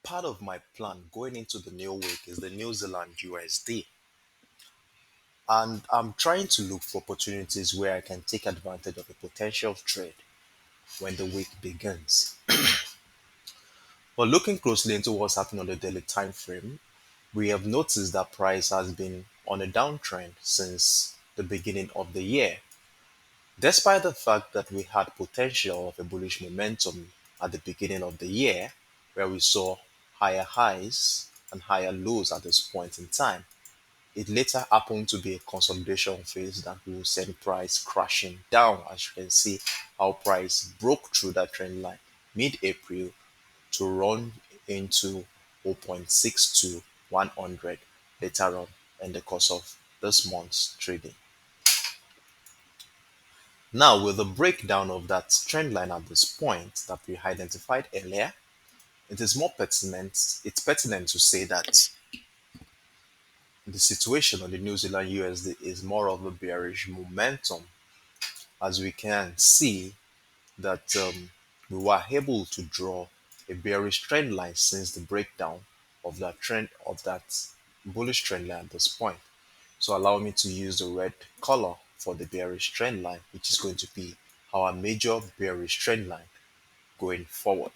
part of my plan going into the new week is the New Zealand USD. And I'm trying to look for opportunities where I can take advantage of a potential trade when the week begins. But looking closely into what's happening on the daily time frame, we have noticed that price has been on a downtrend since the beginning of the year. Despite the fact that we had potential of a bullish momentum at the beginning of the year, where we saw higher highs and higher lows at this point in time, it later happened to be a consolidation phase that will send price crashing down. As you can see, how price broke through that trend line mid-April to run into 0.6 to 100 later on in the course of this month's trading. Now, with the breakdown of that trend line at this point that we identified earlier, it is more pertinent. It's pertinent to say that the situation on the New Zealand USD is more of a bearish momentum, as we can see that we were able to draw a bearish trend line since the breakdown of that bullish trend line at this point. So allow me to use the red color for the bearish trend line, which is going to be our major bearish trend line going forward.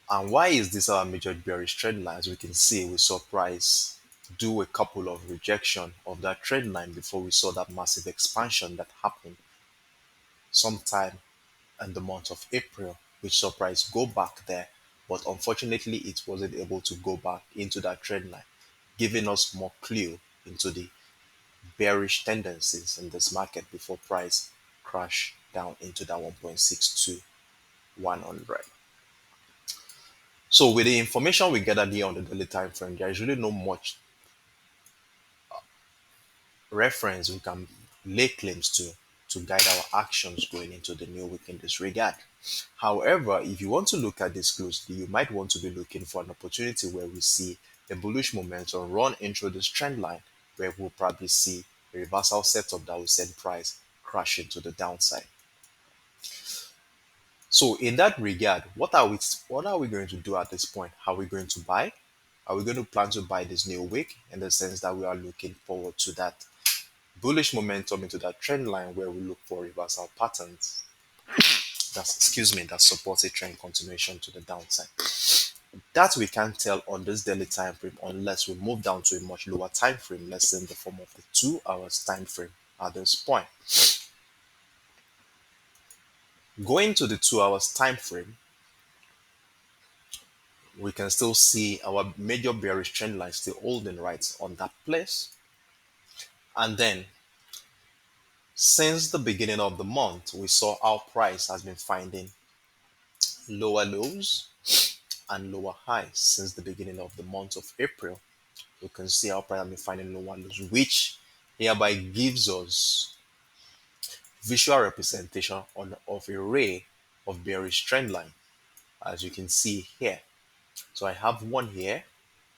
And why is this our major bearish trend line? As we can see, we saw price do a couple of rejection of that trend line before we saw that massive expansion that happened sometime in the month of April, which saw price go back there. But unfortunately, it wasn't able to go back into that trend line, giving us more clue into the bearish tendencies in this market before price crash down into that 1.6 to 100. So with the information we gathered here on the daily time frame, there is really no much reference we can lay claims to guide our actions going into the new week in this regard. However, if you want to look at this closely, you might want to be looking for an opportunity where we see a bullish momentum run into this trend line, where we'll probably see a reversal setup that will send price crashing to the downside. So in that regard, what are we going to do at this point? How are we going to buy? Are we going to plan to buy this new week in the sense that we are looking forward to that bullish momentum into that trend line where we look for reversal patterns that supports a trend continuation to the downside? That we can't tell on this daily time frame unless we move down to a much lower time frame, let's say in the form of the 2 hours time frame at this point. Going to the 2 hours time frame, we can still see our major bearish trend line still holding right on that place. And then since the beginning of the month, we saw our price has been finding lower lows and lower highs since the beginning of the month of April. You can see our price has been finding lower lows, which hereby gives us visual representation of a ray of bearish trend line, as you can see here. So I have one here,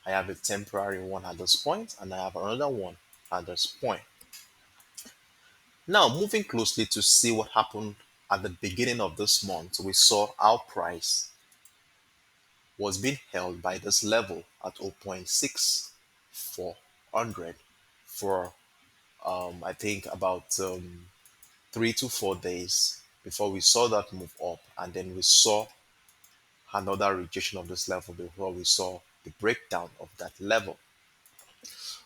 I have a temporary one at this point, and I have another one at this point. Now, moving closely to see what happened at the beginning of this month, we saw our price was being held by this level at 0.6400 for I think about 3 to 4 days before we saw that move up, and then we saw another rejection of this level before we saw the breakdown of that level.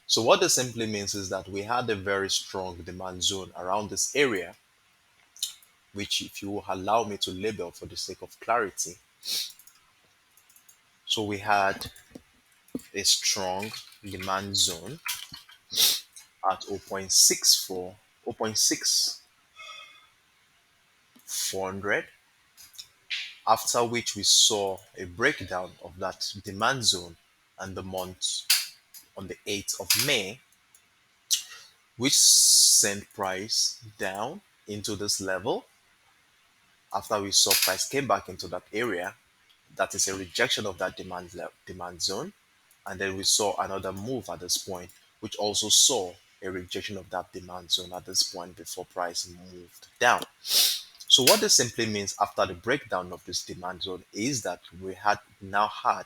So what this simply means is that we had a very strong demand zone around this area, which if you will allow me to label for the sake of clarity. So we had a strong demand zone at 0.64, 0.6400, after which we saw a breakdown of that demand zone and the month on the 8th of May, which sent price down into this level. After we saw price came back into that area, that is a rejection of that demand zone, and then we saw another move at this point, which also saw a rejection of that demand zone at this point before price moved down. So what this simply means after the breakdown of this demand zone is that we had now had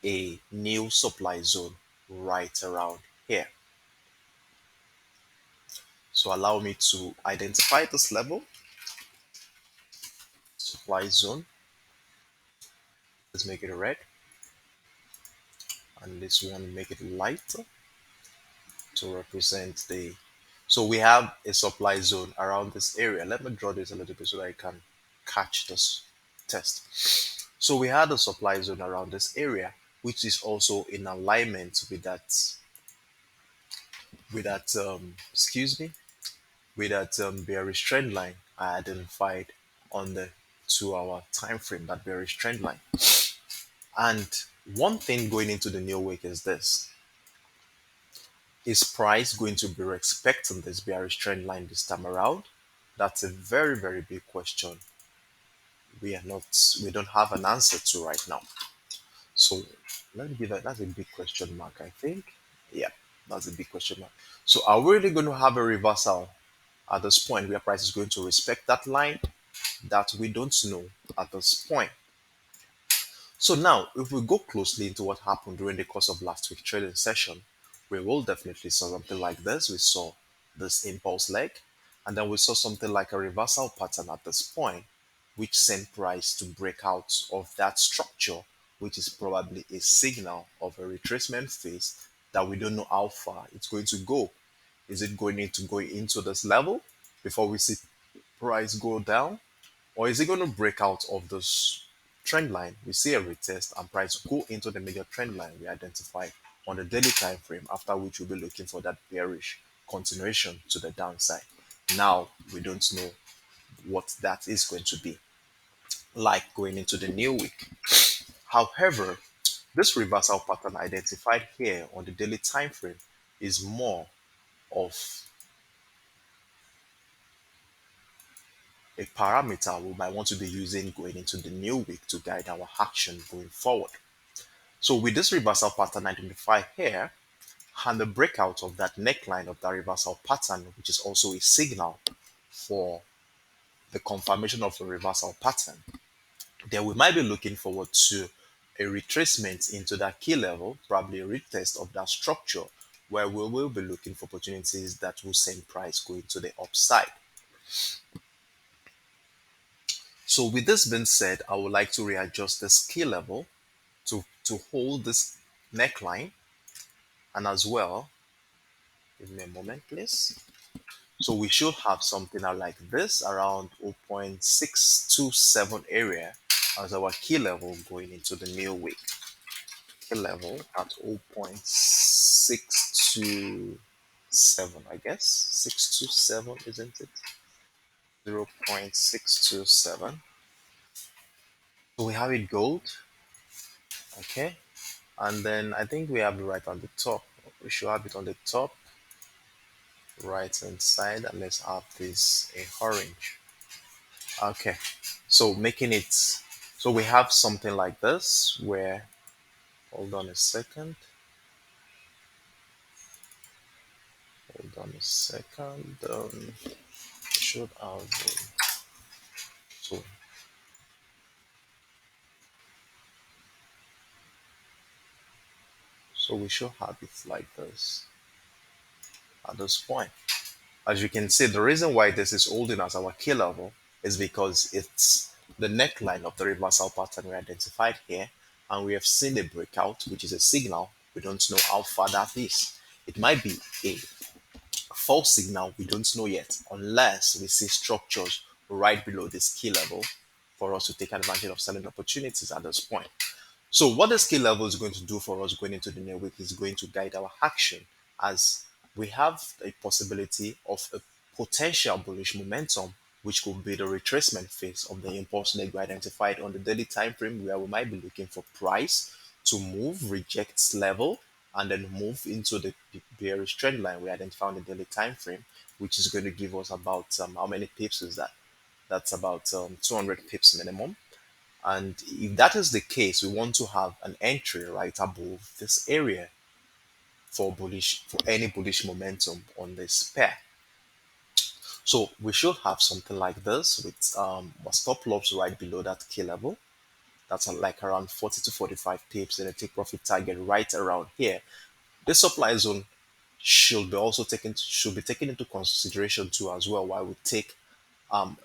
a new supply zone right around here. So allow me to identify this level, supply zone. Let's make it red, and this one make it lighter to represent the. So we have a supply zone around this area. Let me draw this a little bit so that I can catch this test. So we had a supply zone around this area, which is also in alignment with that bearish trend line I identified on the 2 hour time frame, that bearish trend line. And one thing going into the new week is this: is price going to be respecting this bearish trend line this time around? That's a very, very big question. We don't have an answer to right now. So let me give that's a big question mark, I think. Yeah, that's a big question mark. So are we really going to have a reversal at this point where price is going to respect that line? That we don't know at this point. So now, if we go closely into what happened during the course of last week's trading session, we will definitely saw something like this. We saw this impulse leg, and then we saw something like a reversal pattern at this point, which sent price to break out of that structure, which is probably a signal of a retracement phase that we don't know how far it's going to go. Is it going to go into this level before we see price go down? Or is it going to break out of this trend line? We see a retest and price go into the major trend line we identified on the daily time frame, after which we'll be looking for that bearish continuation to the downside. Now we don't know what that is going to be like going into the new week. However, this reversal pattern identified here on the daily time frame is more of a parameter we might want to be using going into the new week to guide our action going forward. So with this reversal pattern identified here, and the breakout of that neckline of that reversal pattern, which is also a signal for the confirmation of the reversal pattern, then we might be looking forward to a retracement into that key level, probably a retest of that structure, where we will be looking for opportunities that will send price going to the upside. So with this being said, I would like to readjust this key level to hold this neckline, and as well, give me a moment please. So we should have something out like this around 0.627 area as our key level going into the new week. Key level at 0.627, I guess. 627, isn't it? 0.627. So we have it gold. Okay. And then I think we have it right on the top. We should have it on the top right hand side, and let's have this a orange. Okay, so making it so we have something like this where, hold on a second, should have so so we should have it like this at this point. As you can see, the reason why this is holding as our key level is because it's the neckline of the reversal pattern we identified here, and we have seen a breakout, which is a signal. We don't know how far that is. It might be a false signal, we don't know yet, unless we see structures right below this key level for us to take advantage of selling opportunities at this point. So what the skill level is going to do for us going into the new week is going to guide our action, as we have a possibility of a potential bullish momentum, which could be the retracement phase of the impulse leg we identified on the daily time frame, where we might be looking for price to move, reject level, and then move into the bearish trend line we identified on the daily time frame, which is going to give us about how many pips is that? That's about 200 pips minimum. And if that is the case, we want to have an entry right above this area for any bullish momentum on this pair. So we should have something like this with a stop loss right below that key level. That's like around 40 to 45 pips, and a take profit target right around here. The supply zone should be taken into consideration too as well while we take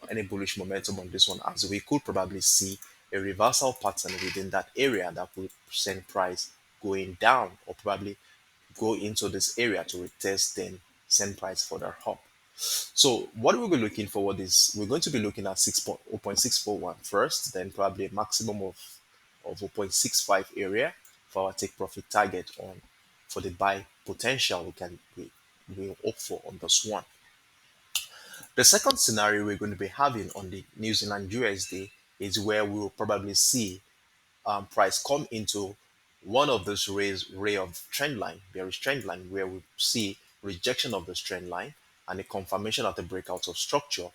any bullish momentum on this one, as we could probably see a reversal pattern within that area that would send price going down, or probably go into this area to retest, then send price further up. So what we'll be looking forward is we're going to be looking at 0.641 first, then probably a maximum of 0.65 area for our take profit target on for the buy potential we hope for on this one. The second scenario we're going to be having on the New Zealand USD is where we will probably see price come into one of those ray of trend line, bearish trend line, where we see rejection of this trend line and a confirmation of the breakout of structure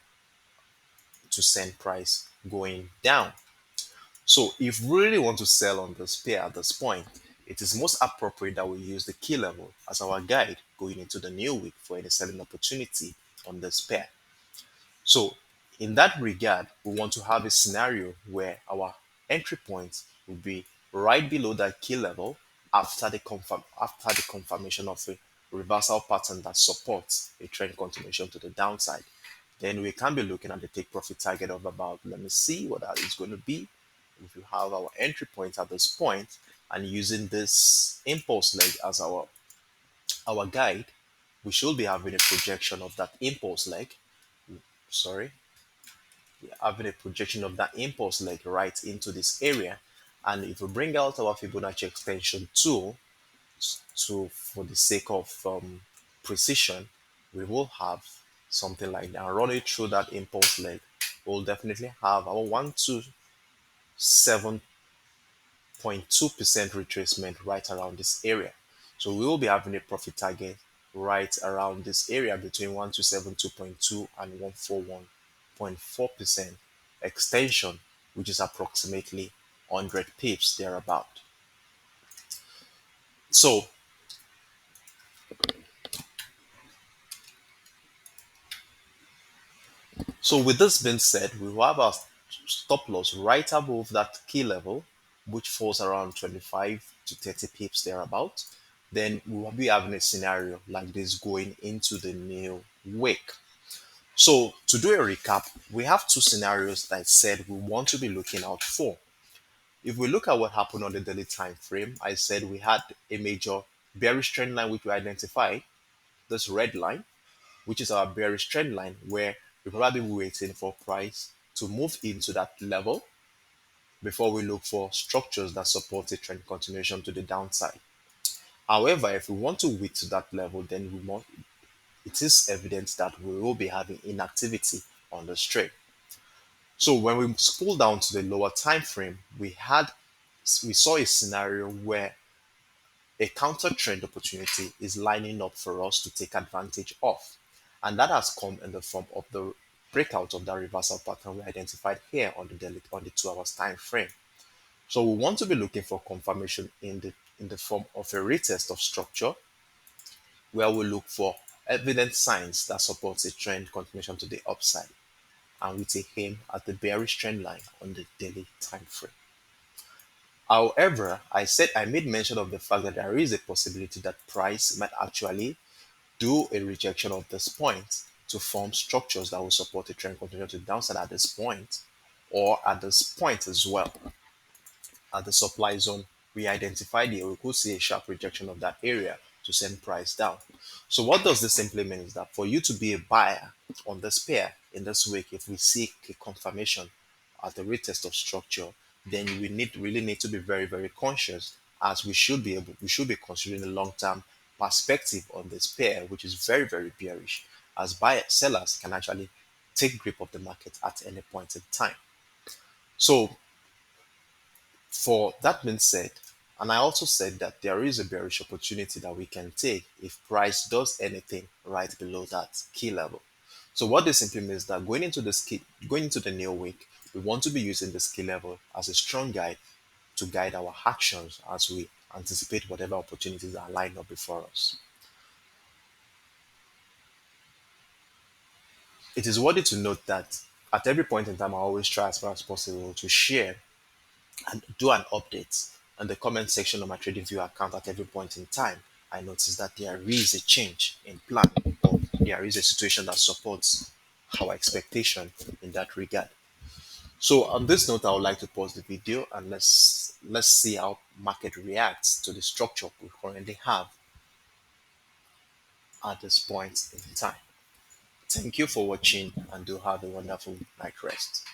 to send price going down. So if we really want to sell on this pair at this point, it is most appropriate that we use the key level as our guide going into the new week for any selling opportunity on this pair. So in that regard, we want to have a scenario where our entry point will be right below that key level after the confirmation of a reversal pattern that supports a trend continuation to the downside. Then we can be looking at the take profit target of about, let me see what that is going to be. If you have our entry point at this point and using this impulse leg as our guide, we should be having a projection of that impulse leg. Sorry, having a projection of that impulse leg right into this area. And if we bring out our Fibonacci extension tool for the sake of precision, we will have something like that. And run it through that impulse leg, we'll definitely have our 127.2% retracement right around this area. So we will be having a profit target right around this area between 1272.2 and 141.4% extension, which is approximately 100 pips thereabout. So with this being said, we will have our stop loss right above that key level, which falls around 25 to 30 pips thereabout. Then we will be having a scenario like this going into the new week. So to do a recap, we have two scenarios that I said we want to be looking out for. If we look at what happened on the daily time frame, I said we had a major bearish trend line which we identified, this red line, which is our bearish trend line, where we're probably waiting for price to move into that level before we look for structures that support a trend continuation to the downside. However, if we want to wait to that level, then it is evident that we will be having inactivity on the trade. So when we scroll down to the lower time frame, we saw a scenario where a counter trend opportunity is lining up for us to take advantage of. And that has come in the form of the breakout of that reversal pattern we identified here on the 2 hours time frame. So we want to be looking for confirmation in the form of a retest of structure, where we look for evident signs that supports a trend continuation to the upside, and we take aim at the bearish trend line on the daily time frame. However, I made mention of the fact that there is a possibility that price might actually do a rejection of this point to form structures that will support a trend continuation to the downside at this point, or at this point as well. At the supply zone we identified here, we could see a sharp rejection of that area to send price down. So what does this simply mean is that for you to be a buyer on this pair in this week, if we seek a confirmation at the retest of structure, then we really need to be very, very conscious, as we should be considering a long-term perspective on this pair, which is very, very bearish, as sellers can actually take grip of the market at any point in time. So for that being said, and I also said that there is a bearish opportunity that we can take if price does anything right below that key level. So what this simply means that going into the new week, we want to be using this key level as a strong guide to guide our actions as we anticipate whatever opportunities are lined up before us. It is worthy to note that at every point in time, I always try as far as possible to share and do an update on the comment section of my TradingView account at every point in time. I notice that there is a change in plan, or there is a situation that supports our expectation in that regard. So on this note, I would like to pause the video and let's see how market reacts to the structure we currently have at this point in time. Thank you for watching and do have a wonderful night rest.